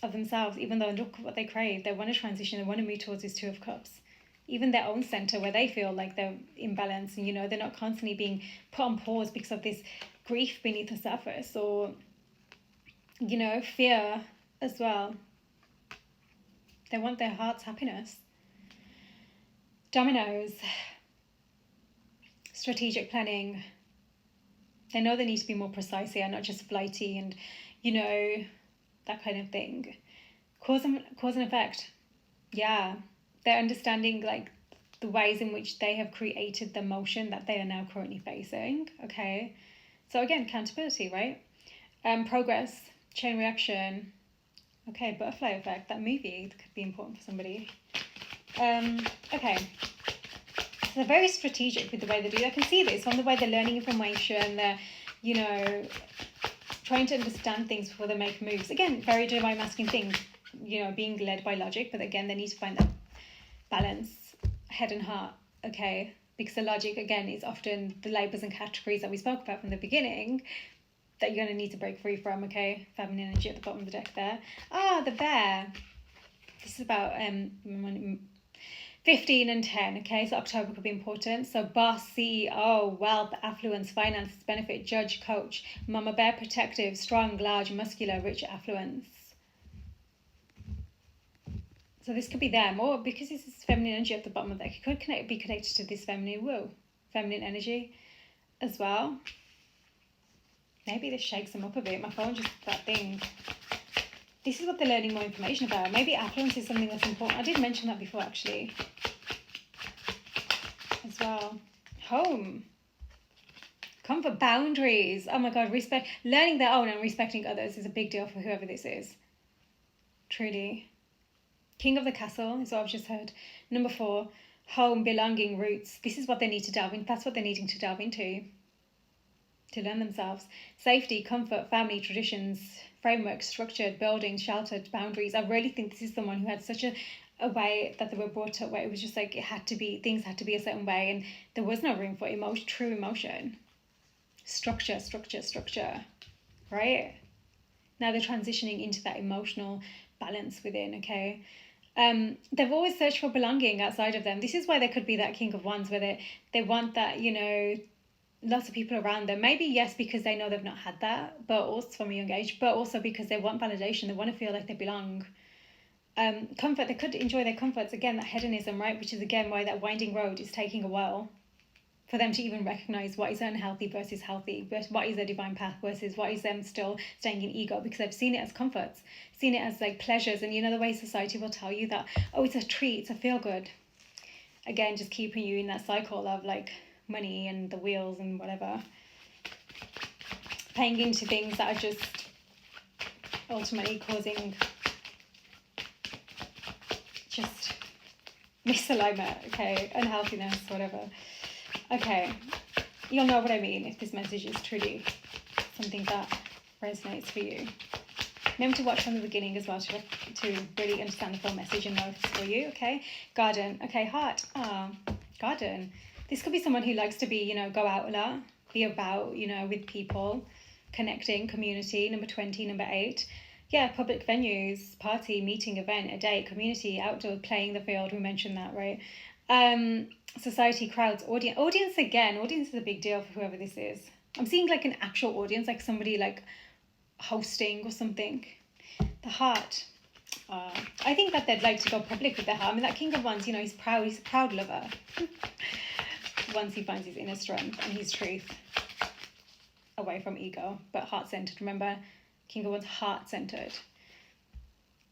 of themselves. Even though look what they crave, they want to transition, they want to move towards this Two of Cups. Even their own center where they feel like they're imbalanced and, you know, they're not constantly being put on pause because of this grief beneath the surface, or, you know, fear as well. They want their heart's happiness. Dominoes. Strategic planning. They know they need to be more precise here, not just flighty and, you know, that kind of thing. Cause and effect. Yeah. They're understanding like the ways in which they have created the motion that they are now currently facing. Okay. So again, accountability, right? Progress, chain reaction. Okay, butterfly effect, that movie could be important for somebody. Okay. So they're very strategic with the way they do it. I can see this from the way they're learning information, they're, you know, trying to understand things before they make moves. Again, very divine masculine thing, you know, being led by logic, but again, they need to find that balance, head and heart, okay? Because the logic, again, is often the labels and categories that we spoke about from the beginning that you're going to need to break free from, okay? Feminine energy at the bottom of the deck there. Ah, the bear. This is about 15 and 10, okay? So October could be important. So boss, CEO, wealth, affluence, finances, benefit, judge, coach. Mama bear, protective, strong, large, muscular, rich, affluence. So this could be them, or because this is feminine energy at the bottom of the deck, it could be connected to this feminine energy as well. Maybe this shakes them up a bit. My phone just that thing. This is what they're learning more information about. Maybe affluence is something that's important. I did mention that before, actually, as well. Home. Comfort, boundaries. Oh my God, respect. Learning their own and respecting others is a big deal for whoever this is. Truly. King of the Castle is what I've just heard. Number 4, home, belonging, roots. This is what they need to delve in. That's what they're needing to delve into to learn themselves. Safety, comfort, family, traditions, framework, structured, buildings, sheltered, boundaries. I really think this is someone who had such a way that they were brought up where it was just like things had to be a certain way, and there was no room for true emotion. Structure, right? Now they're transitioning into that emotional balance within, okay? They've always searched for belonging outside of them. This is why there could be that King of Wands where they want that, you know, lots of people around them. Maybe, yes, because they know they've not had that, but also from a young age, but also because they want validation. They want to feel like they belong. Comfort, they could enjoy their comforts. Again, that hedonism, right? Which is, again, why that winding road is taking a while for them to even recognize what is unhealthy versus healthy, what is their divine path versus what is them still staying in ego, because they've seen it as comforts, seen it as like pleasures. And you know the way society will tell you that, oh, it's a treat, it's a feel good. Again, just keeping you in that cycle of like money and the wheels and whatever. Paying into things that are just ultimately causing just misalignment, okay, unhealthiness, whatever. Okay, you'll know what I mean if this message is truly something that resonates for you. Remember to watch from the beginning as well to really understand the full message and know if it's for you, okay? Garden, okay, heart, garden. This could be someone who likes to be, you know, go out a lot, be about, you know, with people, connecting, community. Number 20, number 8. Yeah, public venues, party, meeting, event, a date, community, outdoor, playing the field. We mentioned that, right? Society, crowds, audience. Audience is a big deal for whoever this is. I'm seeing like an actual audience, like somebody like hosting or something. The heart. I think that they'd like to go public with their heart. I mean, that King of Wands, you know, he's proud. He's a proud lover. Once he finds his inner strength and his truth away from ego, but heart-centered. Remember, King of Wands, heart-centered.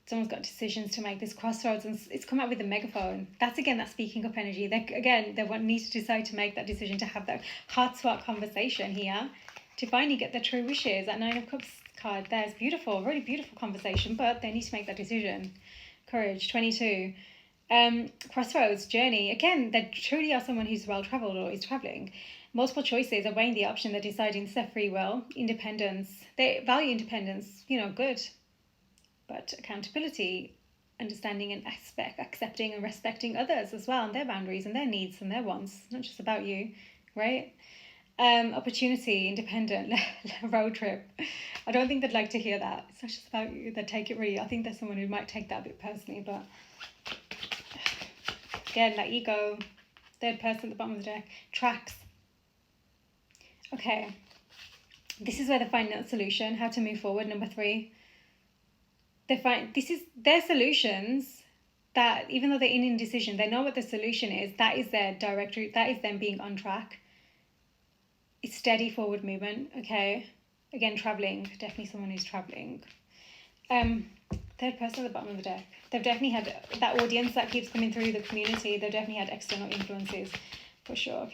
Someone's got decisions to make, this crossroads, and it's come out with a megaphone. That's, again, that speaking up energy. They need to decide to make that decision, to have that heart-swap conversation here, to finally get their true wishes. That 9 of Cups card. There's beautiful, really beautiful conversation, but they need to make that decision. Courage, 22. Crossroads, journey. Again, they truly are someone who's well-traveled or is traveling. Multiple choices are weighing the option. They're deciding it's their free will. Independence. They value independence, good. But accountability, understanding and accepting and respecting others as well, and their boundaries and their needs and their wants. It's not just about you, right? Opportunity, independent, road trip. I don't think they'd like to hear that. It's not just about you. They'd take it really. I think there's someone who might take that a bit personally, but again, that ego. Third person at the bottom of the deck. Tracks. Okay. This is where they find a solution, how to move forward. Number 3. This is their solutions, that even though they're in indecision, they know what the solution is. That is their direct route. That is them being on track. It's steady forward movement, okay? Again, traveling. Definitely someone who's traveling. Third person at the bottom of the deck. They've definitely had that audience that keeps coming through the community. They've definitely had external influences, for sure.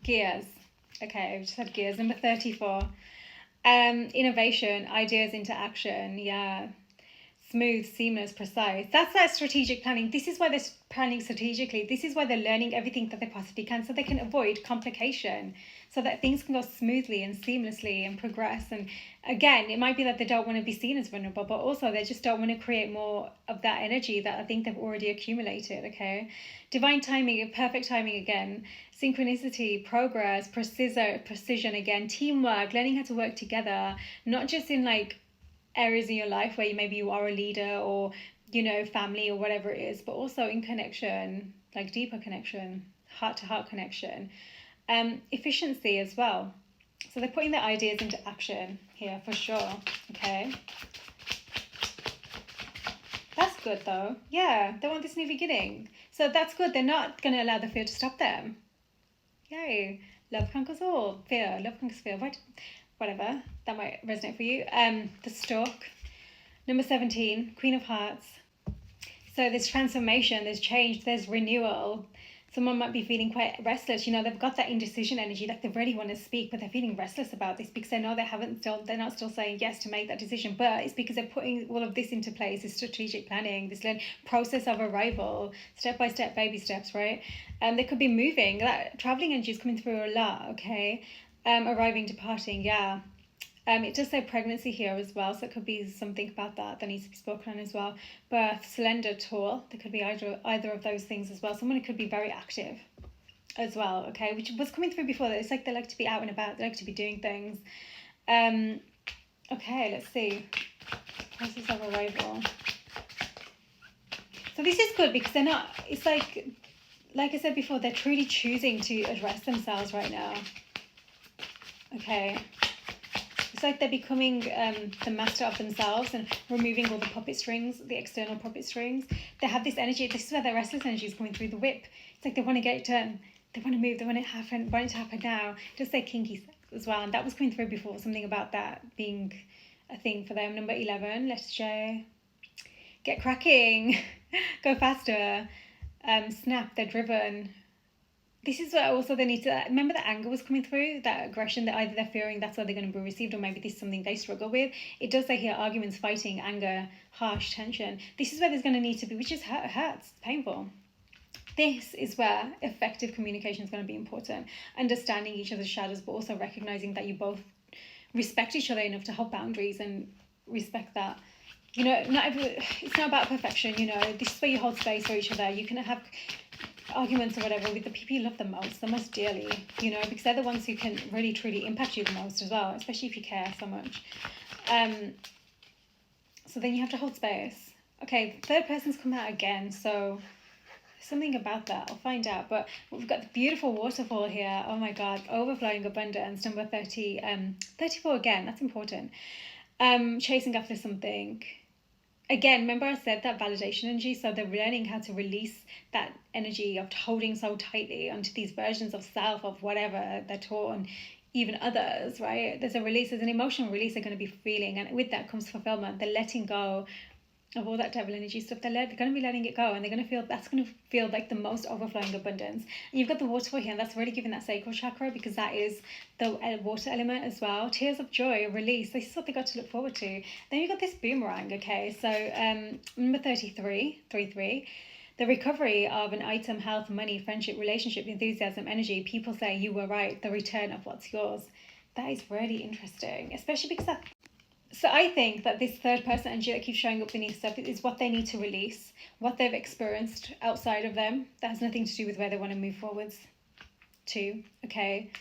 Gears. Okay, we just had gears. Number 34. Innovation, ideas into action. Yeah. Smooth, seamless, precise. That's that strategic planning. This is why they're planning strategically. This is why they're learning everything that they possibly can, so they can avoid complication, so that things can go smoothly and seamlessly and progress. And again, it might be that they don't want to be seen as vulnerable, but also they just don't want to create more of that energy that I think they've already accumulated, okay? Divine timing, perfect timing again. Synchronicity, progress, precision again. Teamwork, learning how to work together, not just in areas in your life where maybe you are a leader or family or whatever it is, but also in connection, deeper connection, heart-to-heart connection. Efficiency as well, so they're putting their ideas into action here, for sure. Okay, that's good though. Yeah, they want this new beginning, so that's good. They're not going to allow the fear to stop them. Yay. Love conquers all. Love conquers fear. Whatever, that might resonate for you. The Stork. Number 17, Queen of Hearts. So there's transformation, there's change, there's renewal. Someone might be feeling quite restless. They've got that indecision energy, they really want to speak, but they're feeling restless about this because they know they're not still saying yes to make that decision. But it's because they're putting all of this into place, this strategic planning, this process of arrival, step-by-step, baby steps, right? They could be moving. That traveling energy is coming through a lot, okay? Arriving, departing, yeah. It does say pregnancy here as well, so it could be something about that needs to be spoken on as well. Birth, slender, tall. There could be either of those things as well. Someone who could be very active as well, okay, which was coming through before. It's they like to be out and about. They like to be doing things. Okay, let's see. Process of arrival. So this is good because they're not. It's like I said before, they're truly choosing to address themselves right now. Okay. It's like they're becoming the master of themselves and removing all the puppet strings, the external puppet strings. They have this energy. This is where their restless energy is coming through the whip. It's like they want to get it done. They want to move. They want it to happen now. Just say kinky sex as well. And that was coming through before. Something about that being a thing for them. Number 11, let's J. Get cracking. Go faster. Snap. They're driven. This is where also they need to remember that anger was coming through, that aggression, that either they're fearing that's how they're going to be received, or maybe this is something they struggle with. It does say here arguments, fighting, anger, harsh, tension. This is where there's going to need to be, which is hurts, painful. This is where effective communication is going to be important. Understanding each other's shadows, but also recognizing that you both respect each other enough to hold boundaries and respect that. It's not about perfection. This is where you hold space for each other. You can have arguments or whatever with the people you love the most dearly, because they're the ones who can really truly impact you the most as well, especially if you care so much. So then you have to hold space. Okay, third person's come out again, so something about that, I'll find out. But we've got the beautiful waterfall here. Oh my god, overflowing abundance. Number 34 again, that's important. Chasing after something. Again, remember I said that validation energy, so they're learning how to release that energy of holding so tightly onto these versions of self, of whatever they're taught, and even others, right? There's an emotional release they're going to be feeling, and with that comes fulfillment. They're letting go of all that devil energy stuff. They're going to be letting it go, and they're going to feel, that's going to feel like the most overflowing abundance. And you've got the waterfall here, and that's really giving that sacral chakra, because that is the water element as well. Tears of joy, release. This is what they got to look forward to. Then you've got this boomerang. Okay, so number 33. The recovery of an item, health, money, friendship, relationship, enthusiasm, energy. People say you were right. The return of what's yours. That is really interesting, especially because that. So I think that this third person energy that keeps showing up beneath stuff is what they need to release, what they've experienced outside of them. That has nothing to do with where they want to move forwards to, okay?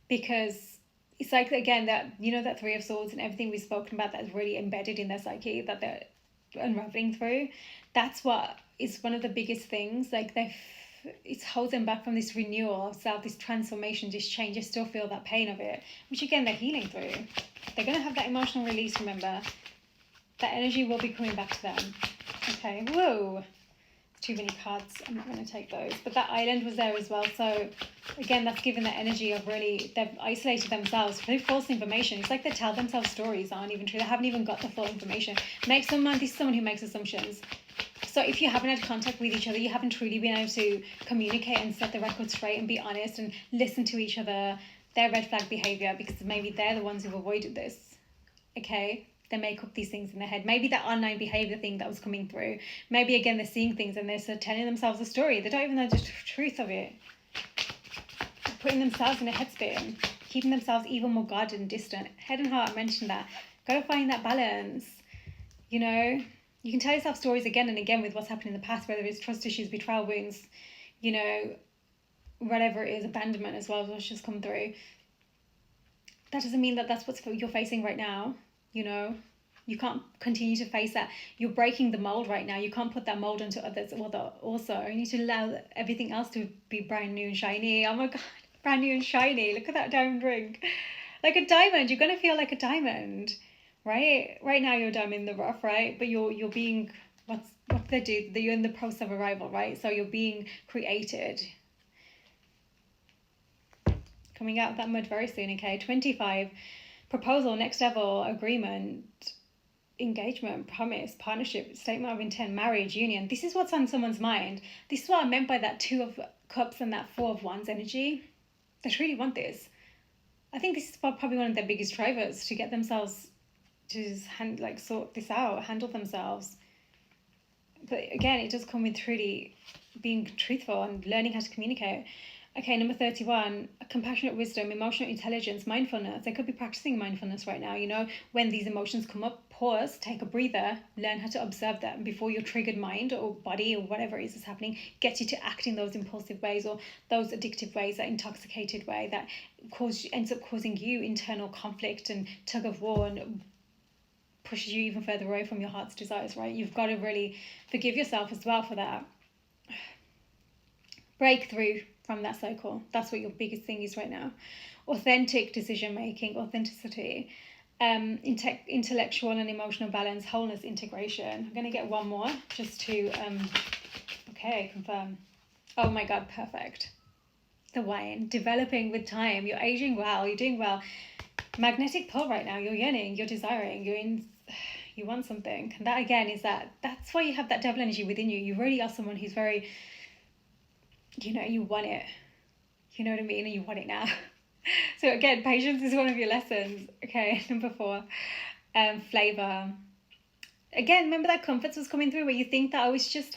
Because it's like, again, that, you know, that Three of Swords and everything we've spoken about that's really embedded in their psyche that they're unraveling through. That's what is one of the biggest things. Like, it holds them back from this renewal of self, this transformation, this change. They still feel that pain of it, which again, they're healing through. They're going to have that emotional release, remember. That energy will be coming back to them. Okay, whoa. Too many cards. I'm not going to take those. But that island was there as well. So, again, that's given that energy of really, they've isolated themselves through false information. It's like they tell themselves stories that aren't even true. They haven't even got the full information. This is someone who makes assumptions. So if you haven't had contact with each other, you haven't truly been able to communicate and set the record straight and be honest and listen to each other, their red flag behavior, because maybe they're the ones who've avoided this. Okay? They make up these things in their head. Maybe that online behavior thing that was coming through. Maybe, again, they're seeing things and they're sort of telling themselves a story. They don't even know the truth of it. Putting themselves in a headspin. Keeping themselves even more guarded and distant. Head and heart, I mentioned that. Got to find that balance. You know? You can tell yourself stories again and again with what's happened in the past, whether it's trust issues, betrayal wounds, you know, whatever it is, abandonment as well, what's just come through. That doesn't mean that that's what you're facing right now, you know. You can't continue to face that. You're breaking the mold right now. You can't put that mold onto others. Also, you need to allow everything else to be brand new and shiny. Oh my God, brand new and shiny. Look at that diamond ring. Like a diamond. You're going to feel like a diamond. Right now you're diamond in the rough, right? But you're being, what they do, you're in the process of arrival, right? So you're being created. Coming out of that mud very soon, okay? 25, proposal, next level, agreement, engagement, promise, partnership, statement of intent, marriage, union. This is what's on someone's mind. This is what I meant by that 2 of Cups and that 4 of Wands energy. They really want this. I think this is probably one of their biggest drivers to get themselves to just sort this out, handle themselves. But again, it does come with really being truthful and learning how to communicate. Okay, number 31, compassionate wisdom, emotional intelligence, mindfulness. They could be practicing mindfulness right now. You know, when these emotions come up, pause, take a breather, learn how to observe them before your triggered mind or body or whatever it is that's happening gets you to act in those impulsive ways or those addictive ways, that intoxicated way that ends up causing you internal conflict and tug of war and pushes you even further away from your heart's desires, right? You've got to really forgive yourself as well for that. Breakthrough from that cycle. That's what your biggest thing is right now. Authentic decision making, authenticity, intellectual and emotional balance, wholeness, integration. I'm going to get one more just to, okay, confirm. Oh my God, perfect. The wine, developing with time. You're aging well, you're doing well. Magnetic pull right now. You're yearning, you're desiring, you want something. And that again is that's why you have that devil energy within you. You really are someone who's very, you know, you want it. You know what I mean? And you want it now. So again, patience is one of your lessons. Okay, number 4, flavor. Again, remember that comforts was coming through where you think that it's just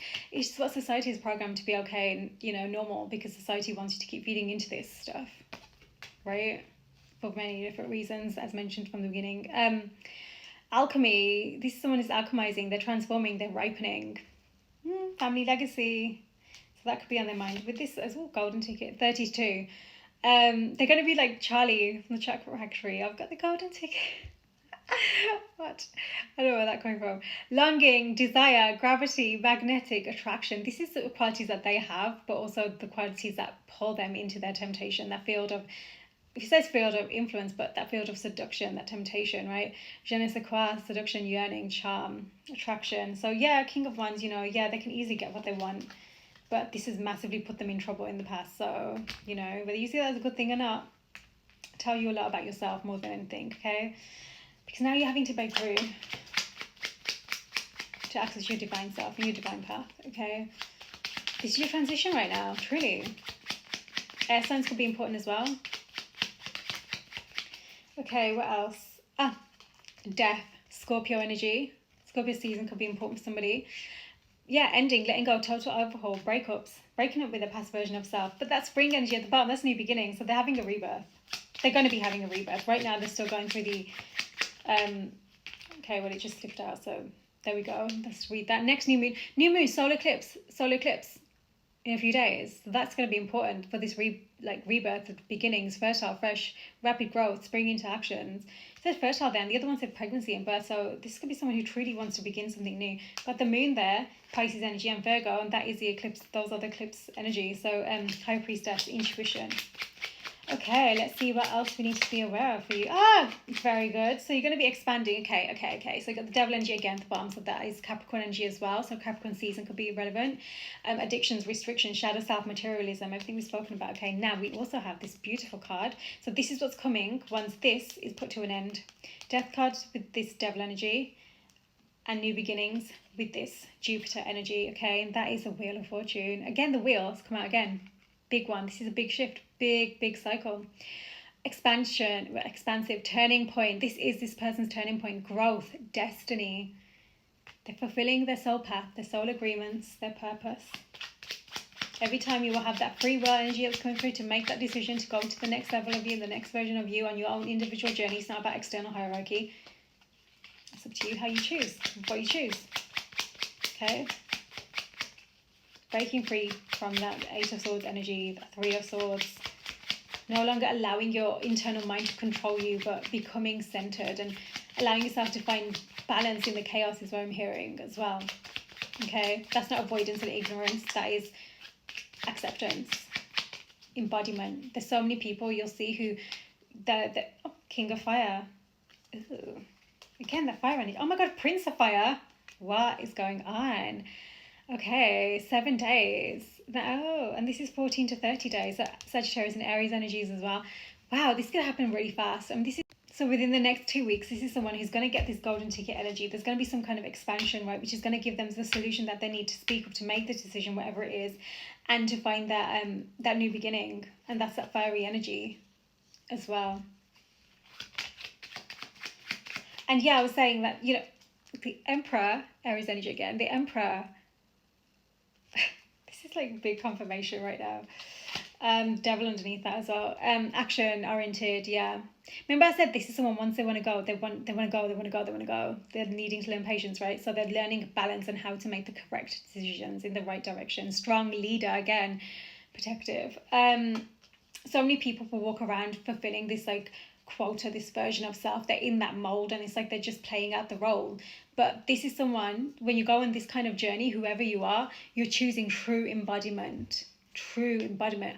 what society is programmed to be okay and, you know, normal, because society wants you to keep feeding into this stuff, right? For many different reasons, as mentioned from the beginning. Alchemy, someone is alchemizing, they're transforming, they're ripening. Family legacy, so that could be on their mind. With this as well, golden ticket, 32. They're going to be like Charlie from the Chakra Factory. I've got the golden ticket. What? I don't know where that came from. Longing, desire, gravity, magnetic attraction. This is the qualities that they have, but also the qualities that pull them into their temptation, that field of, he says field of influence, but that field of seduction, that temptation, right? Je ne sais quoi, seduction, yearning, charm, attraction. So yeah, King of Wands, you know, yeah, they can easily get what they want, but this has massively put them in trouble in the past. So, you know, whether you see that as a good thing or not, tell you a lot about yourself more than anything, okay? Because now you're having to break through. to access your divine self and your divine path, okay? This is your transition right now, truly. Air signs could be important as well. Okay, what else? Death, Scorpio energy. Scorpio season could be important for somebody. Yeah, ending, letting go, total overhaul, breakups, breaking up with a past version of self. But that's spring energy at the bottom, that's new beginning. So they're having a rebirth. They're going to be having a rebirth. Right now, they're still going through the... okay, well, it just slipped out, so there we go. Let's read that. Next new moon, solar eclipse in a few days. So that's going to be important for this rebirth of beginnings, fertile, fresh, rapid growth, spring into actions. It said fertile then, the other one said pregnancy and birth, so this could be someone who truly wants to begin something new. Got the moon there, Pisces energy and Virgo, and that is the eclipse, those are the eclipse energy. So High Priestess, intuition. Okay, let's see what else we need to be aware of for you. Very good. So you're going to be expanding. Okay. So you got the devil energy again at the bottom. So that is Capricorn energy as well. So Capricorn season could be relevant. Addictions, restrictions, shadow self, materialism, everything we've spoken about. Okay, now we also have this beautiful card. So this is what's coming once this is put to an end. Death card with this devil energy. And new beginnings with this Jupiter energy. Okay, and that is the Wheel of Fortune. Again, the wheels come out again. Big one. This is a big shift. Big cycle. Expansion, expansive, turning point. This is this person's turning point. Growth, destiny. They're fulfilling their soul path, their soul agreements, their purpose. Every time you will have that free will energy that's coming through to make that decision to go to the next level of you, the next version of you on your own individual journey. It's not about external hierarchy. It's up to you how you choose, what you choose. Okay? Breaking free from that Eight of Swords energy, that Three of Swords. No longer allowing your internal mind to control you, but becoming centered and allowing yourself to find balance in the chaos is what I'm hearing as well. Okay? That's not avoidance and ignorance. That is acceptance. Embodiment. There's so many people you'll see who... King of Fire. Ooh. Again, the fire energy. Oh my God, Prince of Fire. What is going on? Okay, 7 days. And this is 14 to 30 days. Sagittarius and Aries energies as well. Wow, this is going to happen really fast. So within the next 2 weeks, this is someone who's going to get this golden ticket energy. There's going to be some kind of expansion, right, which is going to give them the solution that they need to speak up to make the decision, whatever it is, and to find that new beginning. And that's that fiery energy as well. And yeah, I was saying that, the Emperor, Aries energy again, the Emperor... This is like big confirmation right now. Devil underneath that as well. Action oriented, yeah. Remember I said this is someone once they want to go, they want to go. They're needing to learn patience, right? So they're learning balance and how to make the correct decisions in the right direction. Strong leader again, protective. So many people will walk around fulfilling this quota, this version of self. They're in that mold and it's like they're just playing out the role. But this is someone, when you go on this kind of journey, whoever you are, you're choosing true embodiment,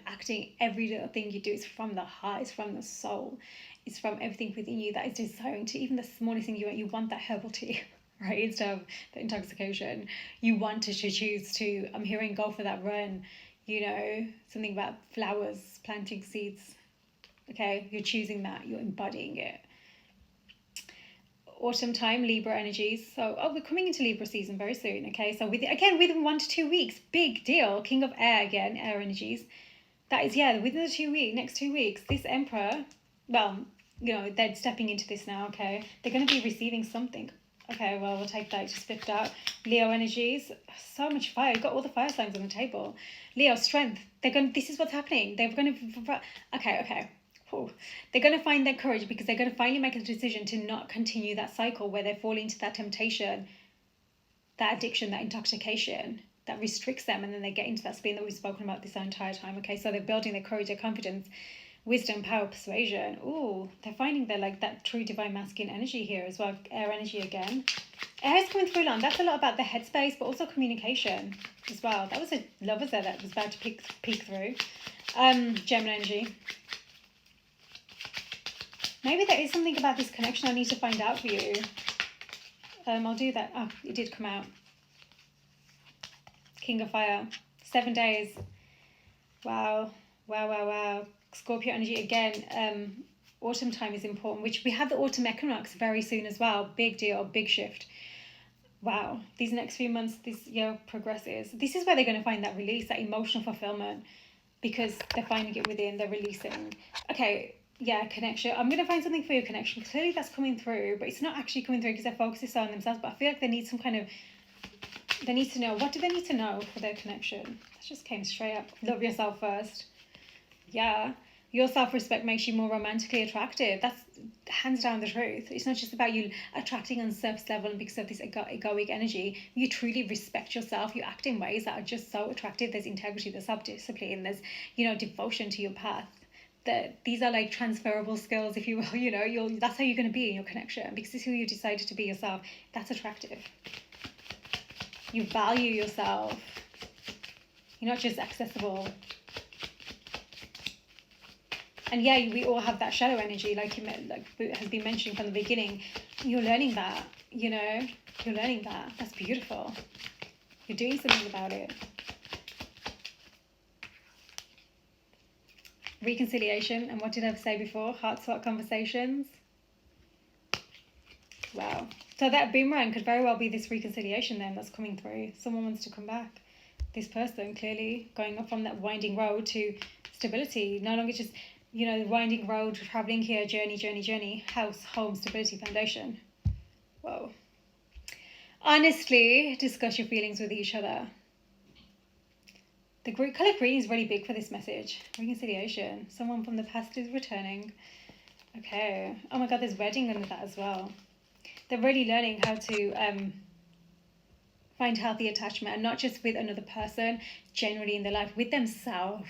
acting. Every little thing you do is from the heart, it's from the soul, it's from everything within you that is desiring to, even the smallest thing you want that herbal tea, right, instead of the intoxication. You want to choose to, I'm hearing, go for that run, something about flowers, planting seeds. Okay, you're choosing that, you're embodying it. Autumn time, Libra energies. So, we're coming into Libra season very soon, okay? So, within 1 to 2 weeks, big deal. King of Air again, air energies. That is, within the next 2 weeks, this Emperor, well, they're stepping into this now, okay? They're going to be receiving something. Okay, well, we'll take that. It just flipped out. Leo energies. So much fire. You've got all the fire signs on the table. Leo, strength. This is what's happening. They're going to... Okay. They're going to find their courage because they're going to finally make a decision to not continue that cycle where they fall into that temptation, that addiction, that intoxication that restricts them, and then they get into that spin that we've spoken about this entire time. Okay, so they're building their courage, their confidence, wisdom, power, persuasion. They're finding their that true divine masculine energy here as well. Air energy again. Air is coming through, that's a lot about the headspace, but also communication as well. That was a lovers there that was about to peek through. Gemini energy. Maybe there is something about this connection I need to find out for you. I'll do that. It did come out. King of Fire. 7 days. Wow. Scorpio energy again. Autumn time is important, which we have the autumn equinox very soon as well. Big deal, big shift. wow, these next few months, this year progresses. This is where they're going to find that release, that emotional fulfillment, because they're finding it within, they're releasing. Okay, yeah, connection. I'm going to find something for your connection. Clearly that's coming through, but it's not actually coming through because their focus is on themselves. But I feel like they need some kind of, they need to know. What do they need to know for their connection? That just came straight up. Love yourself first. Yeah. Your self-respect makes you more romantically attractive. That's hands down the truth. It's not just about you attracting on the surface level and because of this egoic energy. You truly respect yourself. You act in ways that are just so attractive. There's integrity, there's self-discipline, there's, devotion to your path. That these are like transferable skills, if you will. That's how you're going to be in your connection, because it's who you decided to be yourself. That's attractive. You value yourself. You're not just accessible. And yeah, we all have that shadow energy, like has been mentioned from the beginning. You're learning that, You're learning that. That's beautiful. You're doing something about it. Reconciliation, and what did I say before? Heart-to-heart conversations. Wow. So that boomerang could very well be this reconciliation then that's coming through. Someone wants to come back. This person clearly going up from that winding road to stability. No longer just, the winding road, traveling here, journey, house, home, stability, foundation. Whoa. Honestly, discuss your feelings with each other. The colour green is really big for this message. Reconciliation. Someone from the past is returning. Okay. Oh my God, there's wedding under that as well. They're really learning how to find healthy attachment, and not just with another person, generally in their life, with themselves,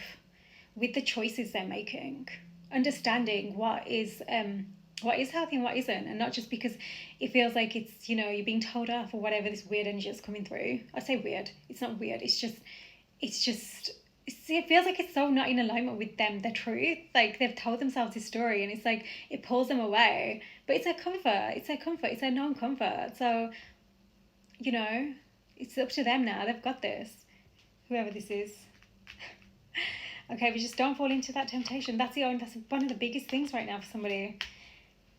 with the choices they're making, understanding what is healthy and what isn't, and not just because it feels like it's, you're being told off or whatever, this weird energy is coming through. I say weird, it's not weird, it feels like it's so not in alignment with them, the truth. Like they've told themselves this story and it's like it pulls them away, but it's a comfort, it's a known comfort. So it's up to them now. They've got this, whoever this is. Okay, but just don't fall into that temptation. That's one of the biggest things right now for somebody.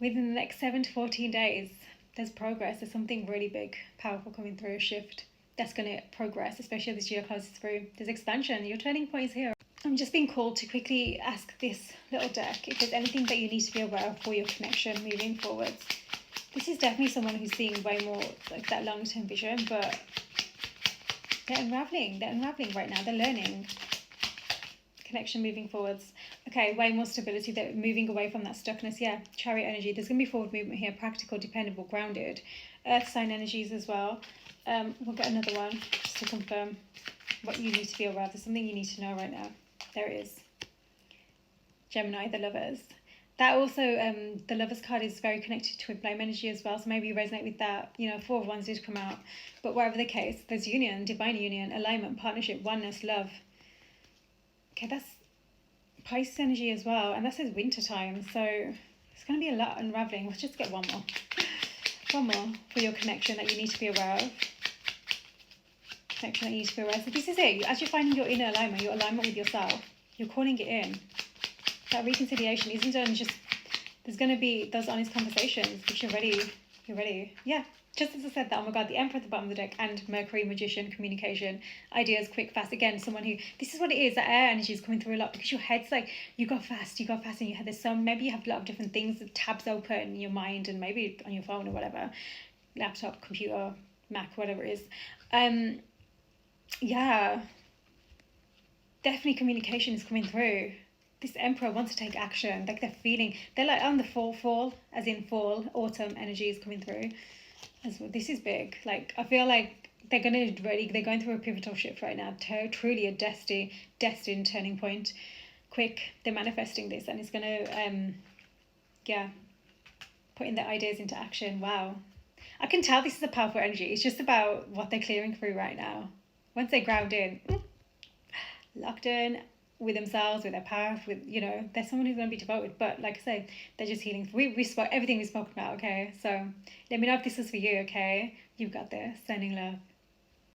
Within the next 7 to 14 days, there's progress. There's something really big, powerful coming through, a shift that's going to progress, especially as this year closes through. There's expansion. Your turning point is here. I'm just being called to quickly ask this little deck if there's anything that you need to be aware of for your connection moving forwards. This is definitely someone who's seeing way more like that long-term vision, but they're unraveling right now. They're learning. Connection moving forwards. Okay, way more stability. They're moving away from that stuckness. Yeah, Chariot energy. There's going to be forward movement here. Practical, dependable, grounded. Earth sign energies as well. We'll get another one just to confirm what you need to be aware of. There's something you need to know right now. There it is. Gemini, the lovers. That also, the lovers card is very connected to flame energy as well. So maybe you resonate with that. 4 of Wands did come out. But whatever the case, there's union, divine union, alignment, partnership, oneness, love. Okay, that's Pisces energy as well. And that says winter time. So it's going to be a lot unraveling. Let's just get one more. One more for your connection that you need to be aware of. Connection that you need to be aware of. So this is it. As you're finding your inner alignment, your alignment with yourself, you're calling it in. That reconciliation isn't done just, there's going to be those honest conversations, but you're ready. Yeah, just as I said that, oh my God, the Emperor at the bottom of the deck and Mercury, magician, communication, ideas, quick, fast. Again, someone who, this is what it is, that air energy is coming through a lot because your head's like, you go fast in your head. Maybe you have a lot of different things, tabs open in your mind and maybe on your phone or whatever, laptop, computer, Mac, whatever it is. Yeah, definitely communication is coming through. This Emperor wants to take action, like they're like on the fall, as in fall, autumn energy is coming through. As well. This is big. Like, I feel like they're going through a pivotal shift right now. Truly a destined turning point. Quick, they're manifesting this and it's going to, putting their ideas into action. Wow. I can tell this is a powerful energy. It's just about what they're clearing through right now. Once they ground in, locked in, with themselves, with their path, with, there's someone who's going to be devoted. But like I say, they're just healing. We spoke everything we spoke about, okay? So let me know if this is for you, okay? You've got this. Sending love.